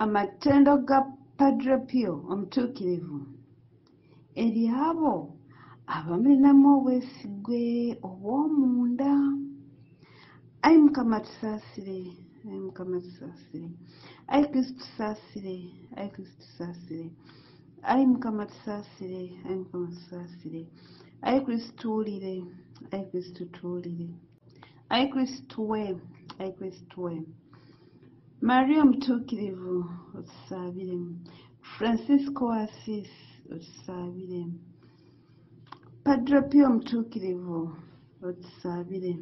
amatendo ga Padre Pio omutuukirivu eri abo abamulinamu obwesigwe obw'omunda. Ayi Mukama tusaasire, ayi Mukama tusaasire, ayi Kristo tusaasire, ayi Kristo tusaasire, ayi Mukama tusaasire, ayi Mukama tusaasire, ayi Kristo tuwulire, ayi Kristo tuwulire, ayi Kristo tuwe, ayi Kristo tuwe. Maria omutuukirivu otusaabire, Francisco wa Assisi otusaabire, Padre Pio omutuukirivu otusaabire,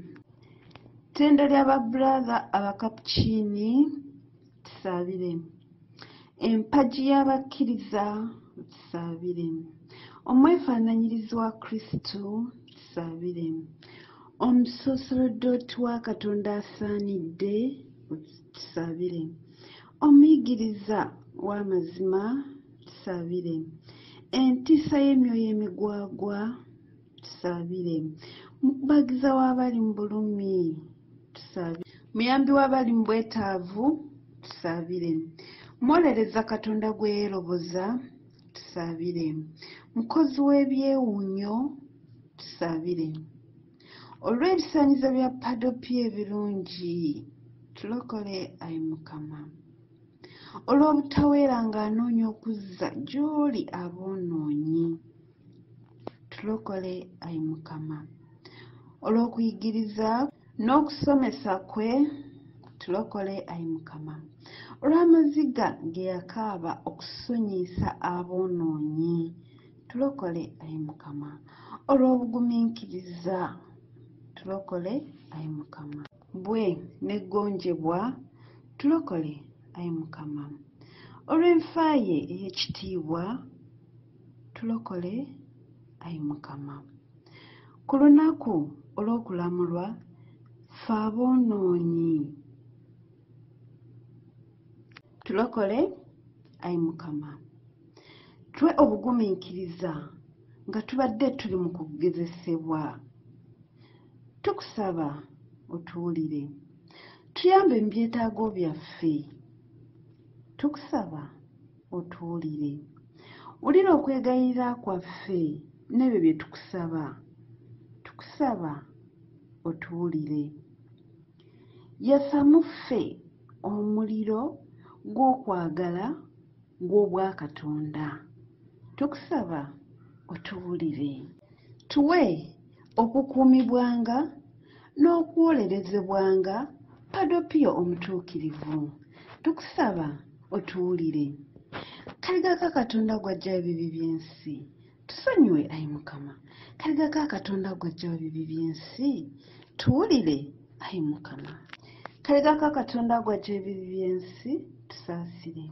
ttendo ly'ababrother abakapukiini tusaabire, empagi y'abakkiriza tusaabire, omwefaananyirizi wa Kristo tusaabire, omusosolodooti wa Katonda asaanidde tusaabire, omuyigiriza w'amazima tusaabire, entiisa y'emyoyo emigwagwa tusaabire, mukubagiza w'abali mu bulumi tusaabire, muyambi w'abali mu bwetaavu tusaabire, mwolereza Katonda gwe yeeroboza tusaabire, mukozi w'ebyewuunyo tusaabire, olw'ebisaanyizo bya Padre Pio ebirungi tulokole ayi Mukama, olw'obutaweera ng'anoonya okuzza gy'oli aboonoonyi tulokole ayi Mukama, olw'okuyigiriza n'okusomesa kwe tulokole ayi Mukama, olw'amaziga ge yakaaba okusonyiisa aboonoonyi tulokole ayi Mukama, olw'obugumiikiriza tulokole ayi Mukama, bwe n'eggonjebwa tulokole ayi Mukama, olw'enfa ye ey'ekitiibwa tulokole ayi Mukama, ku lunaku olw'okulamulwa ffe aboonoonyi tulokole ayi Mukama, tuwe obugumiikiriza nga tubadde tuli mu kugezesebwa, tukusaba otuwulire, tuyambe mu byetaago byaffe, tukusaba otuwulire, wulira okwegayirira kwaffe n'ebyo bye tukusaba, tukusaba otuwulire, yasa mu ffe omuliro gw'okwagala gw'obwakatonda, tukusaba otuwulire, tuwe okukuumibwanga n'okwolerezebwanga Padre Pio omutuukirivu, tukusaba otuwulire, kaliga ka Katonda gw'aggyawo ebibi by'ensi tusonyiwe ayi Mukama, kaliga ka Katonda gw'aggyawo ebibi by'ensi tuwulire ayi Mukama, kaliga ka Katonda gw'aggyawo ebibi by'ensi tusaasire,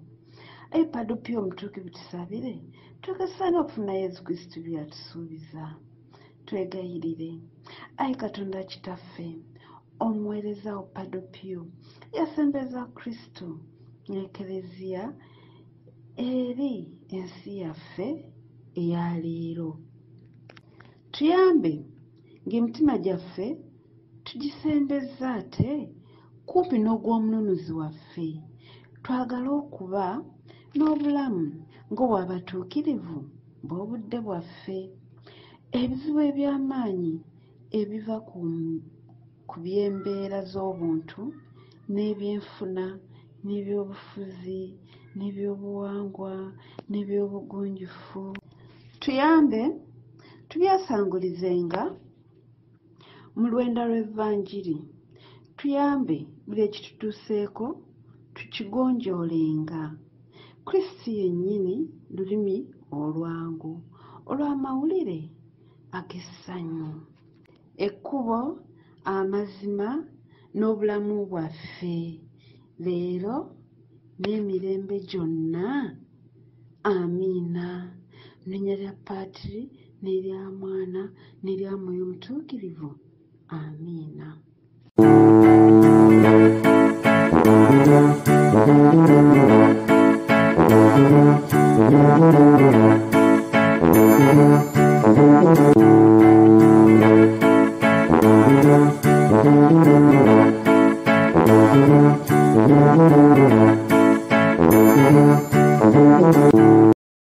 ayi Padre Pio omutuukirivu tusaabire, tugesaana okufuna Yesu Kristo by'atusuubiza, twegayirire ayi Katonda kitaffe, omuweereza wo Padre Pio yasembeza Kristo n'Eklezia eri ensi yaffe eya leero, tuyambe ng'emitima gyaffe tugisembeza ate kumpi n'ogw'omununuzi waffe, twagala okuba n'obulamu ng'obw'abatuukirivu b'obudde bwaffe, ebizibu eby'amaanyi ebiva ku by'embeera z'obuntu n'ebyenfuna n'ebyobufuzi n'ebyobuwangwa n'ebyobugunjufu, tuyambe tubyasangulizenga mu lwenda lw'Evvanjiri, tuyambe buli ekitutuuseeko tukigonjoolenga, Kristo yennyini lulimi olwangu olw'amawulire ag'essanyu, ekkubo, amazima n'obulamu bwaffe leero n'emirembe gyonna, amiina. Mu linnya lya Paatiri n'erya Mwana n'erya Mwoyo Omutuukirivu, amiina.